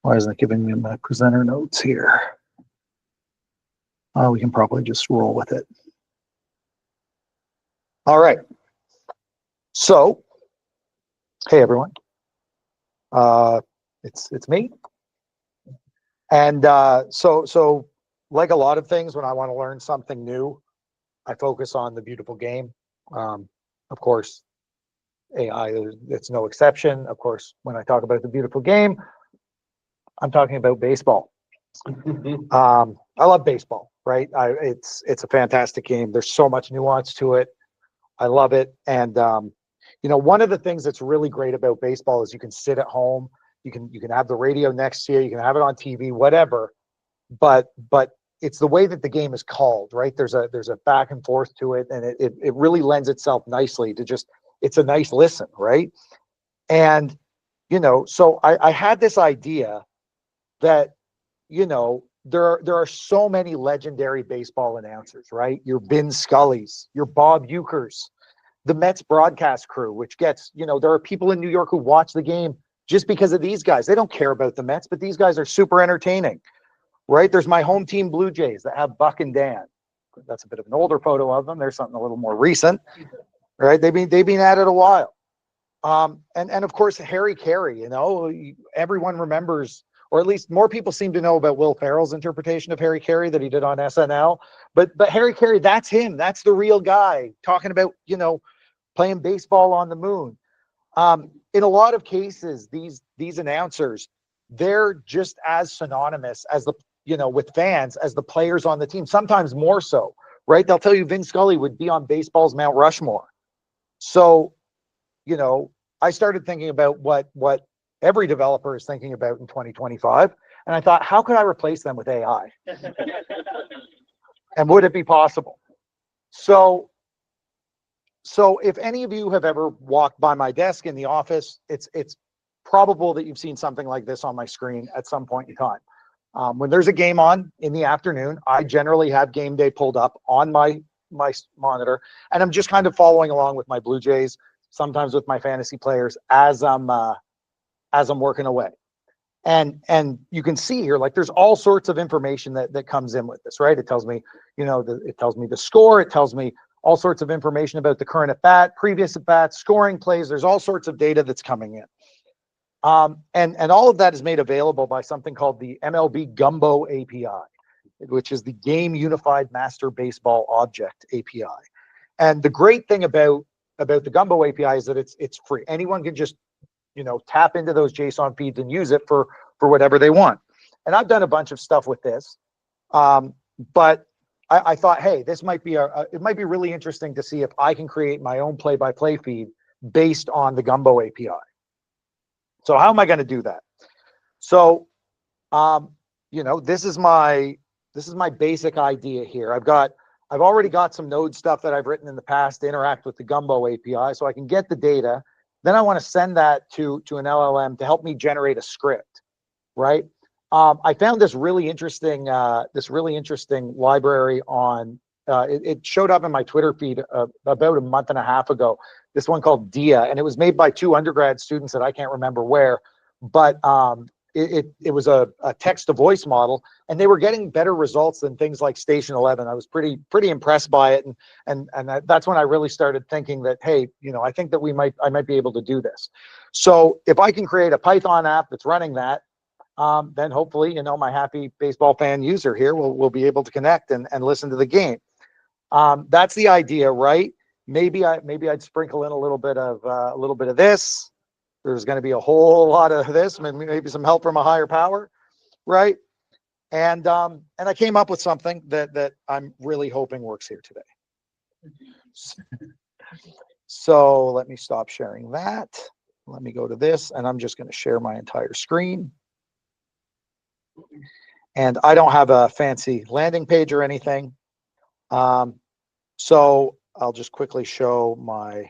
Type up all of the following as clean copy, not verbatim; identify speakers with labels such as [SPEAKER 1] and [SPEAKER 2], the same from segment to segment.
[SPEAKER 1] Why isn't it giving me my presenter notes here? We can probably just roll with it. All right. So, hey everyone. It's me. And so like a lot of things, when I want to learn something new, I focus on the beautiful game. Of course, AI, it's no exception. Of course, when I talk about the beautiful game, I'm talking about baseball. I love baseball, right? It's a fantastic game. There's so much nuance to it. I love it. And you know, one of the things that's really great about baseball is you can sit at home, you can have the radio next to you, you can have it on TV, whatever. But it's the way that the game is called, right? There's a back and forth to it, and it really lends itself nicely to just, it's a nice listen, right? And you know, so I had this idea that, you know, there are so many legendary baseball announcers, right? Your Vin Scullys, your Bob Ukers, the Mets broadcast crew, which gets, you know, there are people in New York who watch the game just because of these guys. They don't care about the Mets, but these guys are super entertaining, right? There's my home team Blue Jays that have Buck and Dan. That's a bit of an older photo of them. There's something a little more recent, right? They've been at it a while. And of course, Harry Carey, you know, everyone remembers, or at least more people seem to know about Will Ferrell's interpretation of Harry Carey that he did on SNL. But Harry Carey, that's him. That's the real guy talking about, you know, playing baseball on the moon. In a lot of cases, these announcers, they're just as synonymous as the, you know, with fans as the players on the team, sometimes more so, right? They'll tell you Vin Scully would be on baseball's Mount Rushmore. So, you know, I started thinking about what every developer is thinking about in 2025. And I thought, how could I replace them with AI? And would it be possible? So if any of you have ever walked by my desk in the office, it's probable that you've seen something like this on my screen at some point in time. When there's a game on in the afternoon, I generally have Game Day pulled up on my monitor, and I'm just kind of following along with my Blue Jays, sometimes with my fantasy players as I'm working away. And you can see here, like, there's all sorts of information that comes in with this, right? It tells me, you know, it tells me the score. It tells me all sorts of information about the current at bat, previous at bats, scoring plays. There's all sorts of data that's coming in. And all of that is made available by something called the MLB Gumbo API, which is the Game Unified Master Baseball Object API. And the great thing about the Gumbo API is that it's free. Anyone can just, you know, tap into those JSON feeds and use it for whatever they want. And I've done a bunch of stuff with this, but I thought, hey, this might be it might be really interesting to see if I can create my own play-by-play feed based on the Gumbo API. So how am I going to do that? So, you know, this is my basic idea here. I've already got some Node stuff that I've written in the past to interact with the Gumbo API, so I can get the data. Then I want to send that to an LLM to help me generate a script, right? I found this really interesting library on. It showed up in my Twitter feed about a month and a half ago. This one called Dia, and it was made by 2 undergrad students that I can't remember where, but it was a text-to-voice model, and they were getting better results than things like Station 11. I was pretty impressed by it, and that's when I really started thinking that, hey, you know, I think that I might be able to do this. So if I can create a Python app that's running that, then hopefully, you know, my happy baseball fan user here will be able to connect and listen to the game. That's the idea, right? Maybe I'd sprinkle in a little bit of this. There's going to be a whole lot of this, maybe some help from a higher power, right? And I came up with something that I'm really hoping works here today. So let me stop sharing that. Let me go to this, and I'm just going to share my entire screen. And I don't have a fancy landing page or anything. So I'll just quickly show my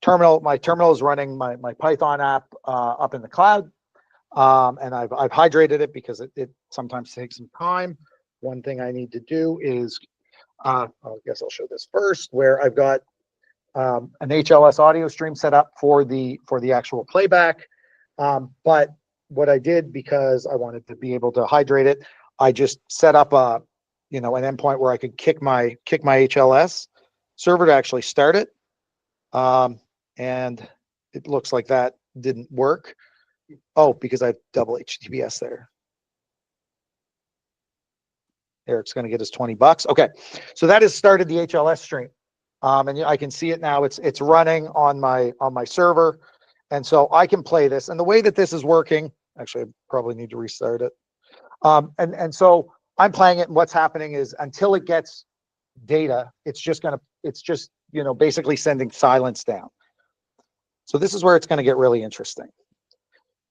[SPEAKER 1] terminal. My terminal is running my Python app up in the cloud. And I've hydrated it because it sometimes takes some time. One thing I need to do is, I guess I'll show this first, where I've got an HLS audio stream set up for the actual playback. But what I did, because I wanted to be able to hydrate it, I just set up a, an endpoint where I could kick my HLS server to actually start it. And it looks like that didn't work. Oh, because I have double HTTPS there. Eric's going to get his $20. Okay, so that has started the HLS stream, and I can see it now. It's running on my server, and so I can play this. And the way that this is working, actually, I probably need to restart it. And so I'm playing it, and what's happening is until it gets data, it's just basically sending silence down. So this is where it's going to get really interesting,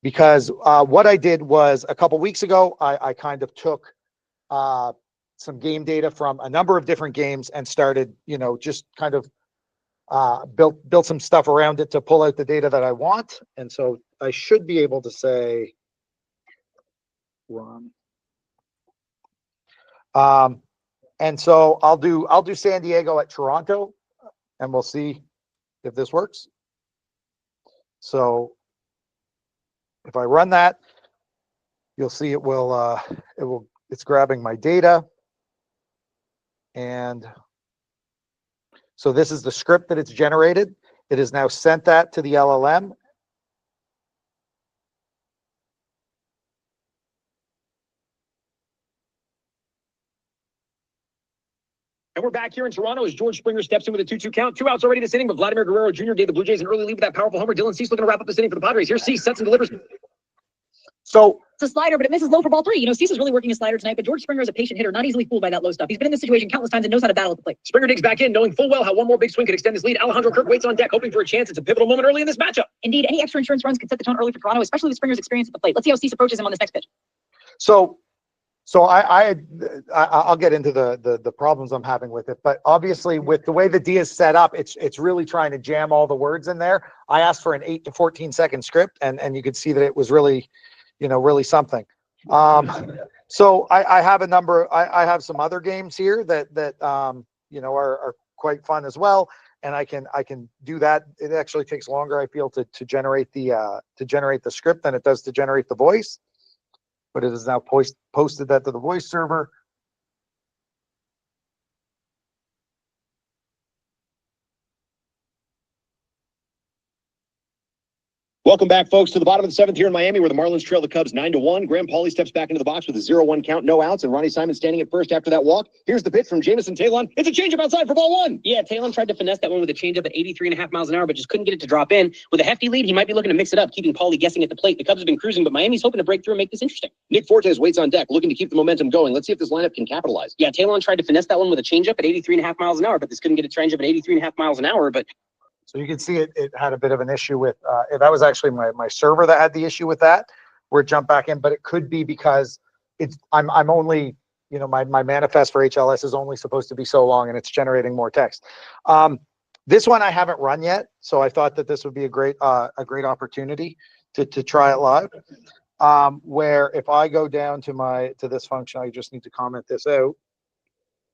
[SPEAKER 1] because what I did was a couple weeks ago, I kind of took some game data from a number of different games and started, just kind of built some stuff around it to pull out the data that I want. And so I should be able to say run. And so I'll do San Diego at Toronto, and we'll see if this works. So if I run that, you'll see it's grabbing my data. And so this is the script that it's generated. It has now sent that to the LLM.
[SPEAKER 2] And we're back here in Toronto as George Springer steps in with a 2-2 count. 2 outs already this inning, but Vladimir Guerrero Jr. gave the Blue Jays an early lead with that powerful homer. Dylan Cease looking to wrap up this inning for the Padres. Here's Cease, sets and delivers.
[SPEAKER 1] So
[SPEAKER 3] it's a slider, but it misses low for ball 3. Cease is really working his slider tonight, but George Springer is a patient hitter, not easily fooled by that low stuff. He's been in this situation countless times and knows how to battle at the plate.
[SPEAKER 2] Springer digs back in, knowing full well how one more big swing could extend this lead. Alejandro Kirk waits on deck, hoping for a chance. It's a pivotal moment early in this matchup.
[SPEAKER 3] Indeed, any extra insurance runs could set the tone early for Toronto, especially with Springer's experience at the plate. Let's see how Cease approaches him on this next pitch.
[SPEAKER 1] So I'll get into the problems I'm having with it, but obviously with the way the D is set up, it's really trying to jam all the words in there. I asked for an 8 to 14 second script, and you could see that it was really, really something. So I have I have some other games here that are quite fun as well, and I can do that. It actually takes longer, I feel, to generate the script than it does to generate the voice. But it has now posted that to the voice server.
[SPEAKER 2] Welcome back, folks, to the bottom of the 7th here in Miami, where the Marlins trail the Cubs 9-1. Graham Pauley steps back into the box with a 0-1 count, no outs, and Ronnie Simon standing at first after that walk. Here's the pitch from Jamison Talon. It's a changeup outside for ball 1.
[SPEAKER 3] Yeah, Talon tried to finesse that one with a changeup at 83.5 miles an hour, but just couldn't get it to drop in. With a hefty lead, he might be looking to mix it up, keeping Pauley guessing at the plate. The Cubs have been cruising, but Miami's hoping to break through and make this interesting.
[SPEAKER 2] Nick Fortes waits on deck, looking to keep the momentum going. Let's see if this lineup can capitalize.
[SPEAKER 3] Yeah, Talon tried to finesse that one with a changeup at 83.5 miles an hour, but this couldn't get a changeup at 83.5 miles an hour. But
[SPEAKER 1] so you can see it had a bit of an issue with that was actually my server that had the issue with that, where it jumped back in. But it could be because I'm only, my manifest for HLS is only supposed to be so long, and it's generating more text. This one I haven't run yet, so I thought that this would be a great opportunity to try it live. Where if I go down to this function, I just need to comment this out.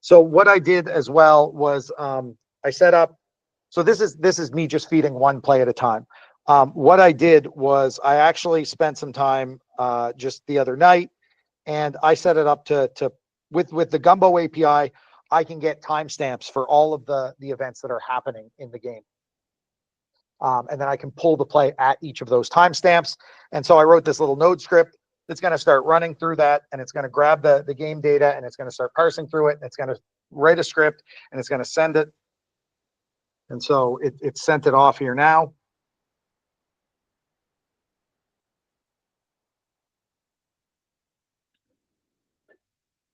[SPEAKER 1] So what I did as well was I set up. So this is me just feeding one play at a time. What I did was I actually spent some time just the other night, and I set it up to with the Gumbo API. I can get timestamps for all of the events that are happening in the game, and then I can pull the play at each of those timestamps. And so I wrote this little node script that's going to start running through that, and it's going to grab the game data, and it's going to start parsing through it, and it's going to write a script, and it's going to send it. And so it sent it off here now.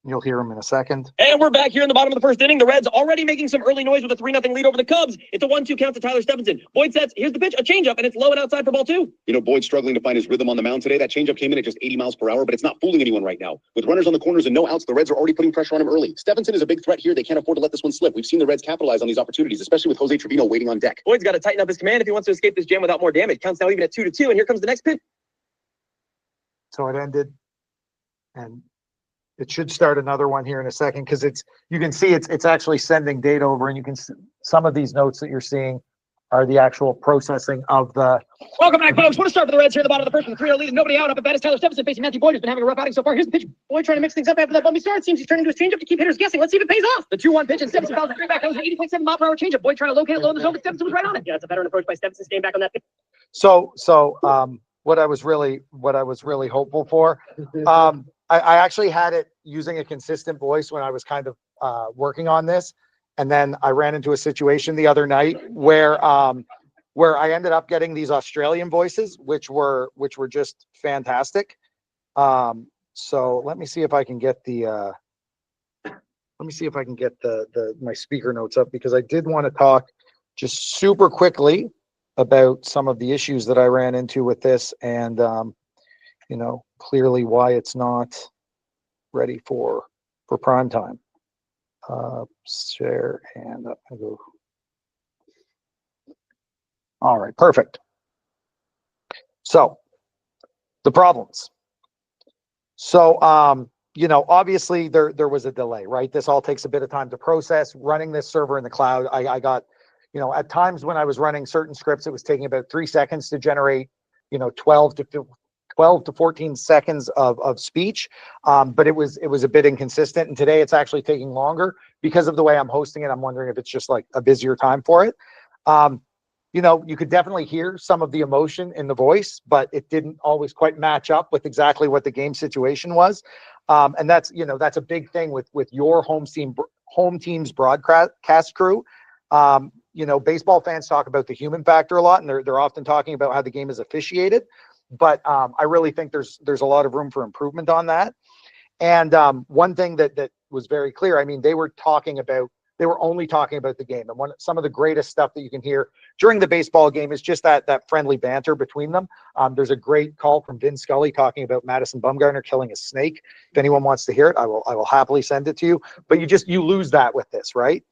[SPEAKER 1] You'll hear him in a second.
[SPEAKER 2] And we're back here in the bottom of the first inning. The Reds already making some early noise with a 3-0 lead over the Cubs. It's a 1-2 count to Tyler Stephenson. Boyd sets. Here's the pitch, a changeup, and it's low and outside for ball 2.
[SPEAKER 4] Boyd's struggling to find his rhythm on the mound today. That changeup came in at just 80 miles per hour, but it's not fooling anyone right now. With runners on the corners and no outs, the Reds are already putting pressure on him early. Stephenson is a big threat here. They can't afford to let this one slip. We've seen the Reds capitalize on these opportunities, especially with Jose Trevino waiting on deck.
[SPEAKER 2] Boyd's got to tighten up his command if he wants to escape this jam without more damage. Counts now even at 2-2, and here comes the next pitch.
[SPEAKER 1] So it ended, and it should start another one here in a second, because you can see it's actually sending data over, and you can some of these notes that you're seeing are the actual processing of the.
[SPEAKER 3] Welcome back, folks. Want to start with the Reds here at the bottom of the first with 3-0 lead and nobody out. Up at bat is Tyler Stephenson facing Matthew Boyd, who's been having a rough outing so far. Here's the pitch. Boyd trying to mix things up after that bumpy start. Seems he's turning to his changeup to keep hitters guessing. Let's see if it pays off. The 2-1 pitch and Stephenson fouls the three back. That was an 80.7 mile per hour changeup. Boyd trying to locate it low in the zone, but Stephenson was right on it. Yeah, it's a veteran approach by Stephenson. Staying back on that pitch.
[SPEAKER 1] So what I was really hopeful for, I actually had it using a consistent voice when I was kind of working on this, and then I ran into a situation the other night where I ended up getting these Australian voices, which were just fantastic. So let me see if I can get the my speaker notes up, because I did want to talk just super quickly about some of the issues that I ran into with this, and you know, clearly why it's not ready for prime time. Share and up I go. All right, perfect. So the problems. So you know, obviously there was a delay, right? This all takes a bit of time to process. Running this server in the cloud, I got, you know, at times when I was running certain scripts, it was taking about 3 seconds to generate, you know, 12 to 14 seconds of speech. But it was a bit inconsistent. And today it's actually taking longer because of the way I'm hosting it. I'm wondering if it's just like a busier time for it. You know, you could definitely hear some of the emotion in the voice, but it didn't always quite match up with exactly what the game situation was. And that's, you know, that's a big thing with your home team's broadcast crew. You know, baseball fans talk about the human factor a lot, and they're often talking about how the game is officiated. But I really think there's a lot of room for improvement on that. And one thing that was very clear, I mean, they were only talking about the game. And some of the greatest stuff that you can hear during the baseball game is just that friendly banter between them. There's a great call from Vin Scully talking about Madison Bumgarner killing a snake. If anyone wants to hear it, I will happily send it to you. But you lose that with this, right?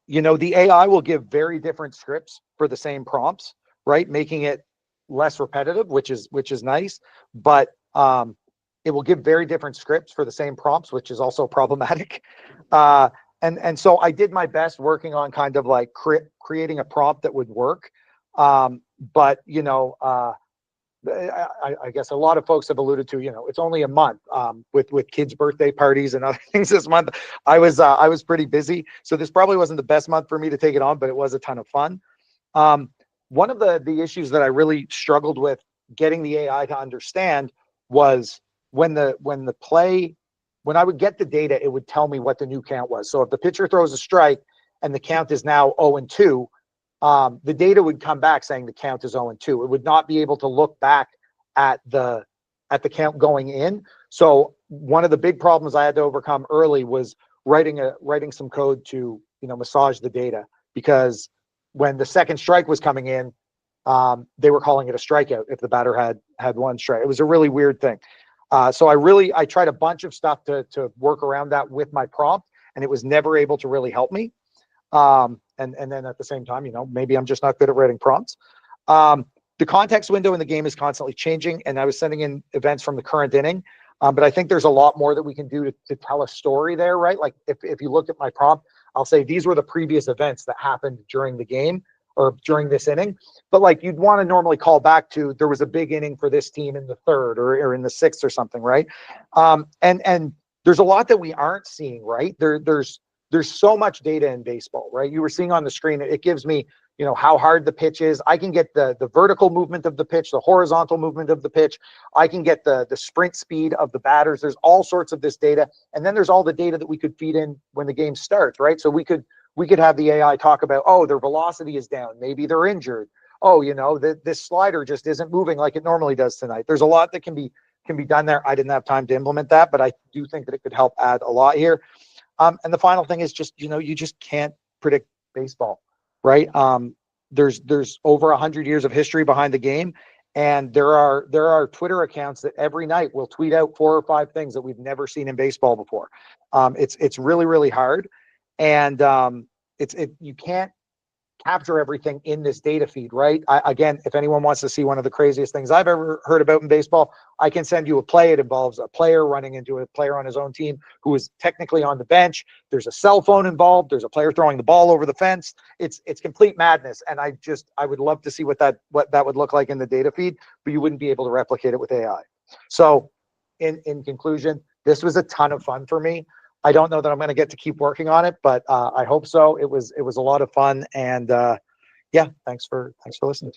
[SPEAKER 1] You know, the AI will give very different scripts for the same prompts, right? Making it less repetitive, which is nice. But it will give very different scripts for the same prompts, which is also problematic. And so I did my best working on kind of like creating a prompt that would work. But, you know, I guess a lot of folks have alluded to, you know, it's only a month with kids' birthday parties and other things this month. I was pretty busy. So this probably wasn't the best month for me to take it on, but it was a ton of fun. One of the issues that I really struggled with getting the AI to understand was when I would get the data, it would tell me what the new count was. So if the pitcher throws a strike and the count is now 0-2, the data would come back saying the count is 0-2. It would not be able to look back at the count going in. So one of the big problems I had to overcome early was writing some code to, you know, massage the data, because when the second strike was coming in, they were calling it a strikeout if the batter had one strike. It was a really weird thing. So I tried a bunch of stuff to work around that with my prompt, and it was never able to really help me. And then at the same time, you know, maybe I'm just not good at writing prompts. The context window in the game is constantly changing, and I was sending in events from the current inning. But I think there's a lot more that we can do to tell a story there, right? Like if you look at my prompt, I'll say these were the previous events that happened during the game or during this inning. But like you'd want to normally call back to, there was a big inning for this team in the third or in the sixth or something, right? And there's a lot that we aren't seeing, right? There's so much data in baseball, right? You were seeing on the screen, it gives me, you know, how hard the pitch is. I can get the vertical movement of the pitch, the horizontal movement of the pitch. I can get the sprint speed of the batters. There's all sorts of this data. And then there's all the data that we could feed in when the game starts, right? So we could have the AI talk about, oh, their velocity is down. Maybe they're injured. Oh, you know, this slider just isn't moving like it normally does tonight. There's a lot that can be done there. I didn't have time to implement that, but I do think that it could help add a lot here. And the final thing is just, you know, you just can't predict baseball, right? There's over 100 years of history behind the game, and there are Twitter accounts that every night will tweet out 4 or 5 things that we've never seen in baseball before. It's really, really hard, and you can't capture everything in this data feed, right? Again, if anyone wants to see one of the craziest things I've ever heard about in baseball, I can send you a play. It involves a player running into a player on his own team who is technically on the bench. There's a cell phone involved. There's a player throwing the ball over the fence. It's complete madness. And I would love to see what that would look like in the data feed, but you wouldn't be able to replicate it with AI. So in conclusion, this was a ton of fun for me. I don't know that I'm going to get to keep working on it, but I hope so. It was a lot of fun, and yeah, thanks for listening.